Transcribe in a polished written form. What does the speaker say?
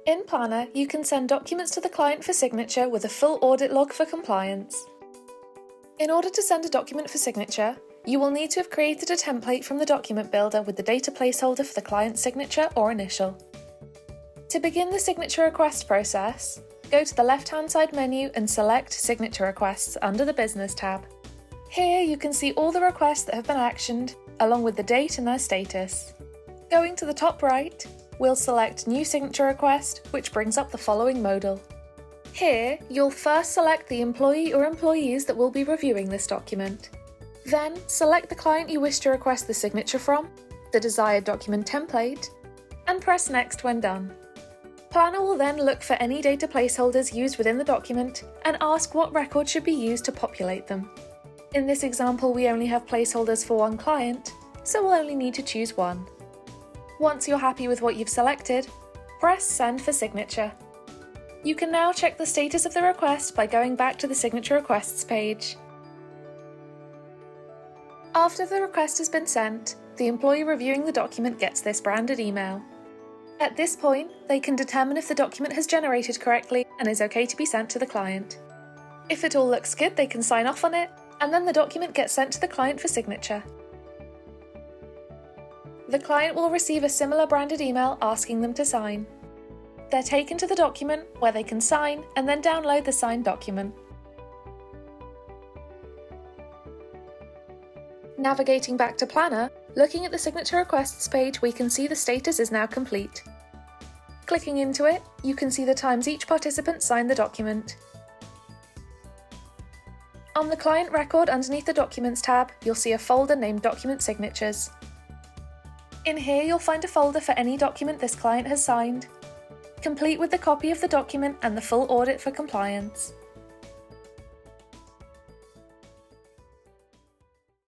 In Plannr, you can send documents to the client for signature with a full audit log for compliance. In order to send a document for signature, you will need to have created a template from the document builder with the data placeholder for the client's signature or initial. To begin the signature request process, go to the left-hand side menu and select Signature Requests under the Business tab. Here you can see all the requests that have been actioned, along with the date and their status. Going to the top right, we'll select New Signature Request, which brings up the following modal. Here, you'll first select the employee or employees that will be reviewing this document. Then, select the client you wish to request the signature from, the desired document template, and press Next when done. Plannr will then look for any data placeholders used within the document and ask what record should be used to populate them. In this example, we only have placeholders for one client, so we'll only need to choose one. Once you're happy with what you've selected, press Send for signature. You can now check the status of the request by going back to the Signature Requests page. After the request has been sent, the employee reviewing the document gets this branded email. At this point, they can determine if the document has generated correctly and is okay to be sent to the client. If it all looks good, they can sign off on it, and then the document gets sent to the client for signature. The client will receive a similar branded email asking them to sign. They're taken to the document where they can sign and then download the signed document. Navigating back to Plannr, looking at the Signature Requests page, we can see the status is now complete. Clicking into it, you can see the times each participant signed the document. On the client record underneath the Documents tab, you'll see a folder named Document Signatures. In here, you'll find a folder for any document this client has signed, complete with the copy of the document and the full audit for compliance.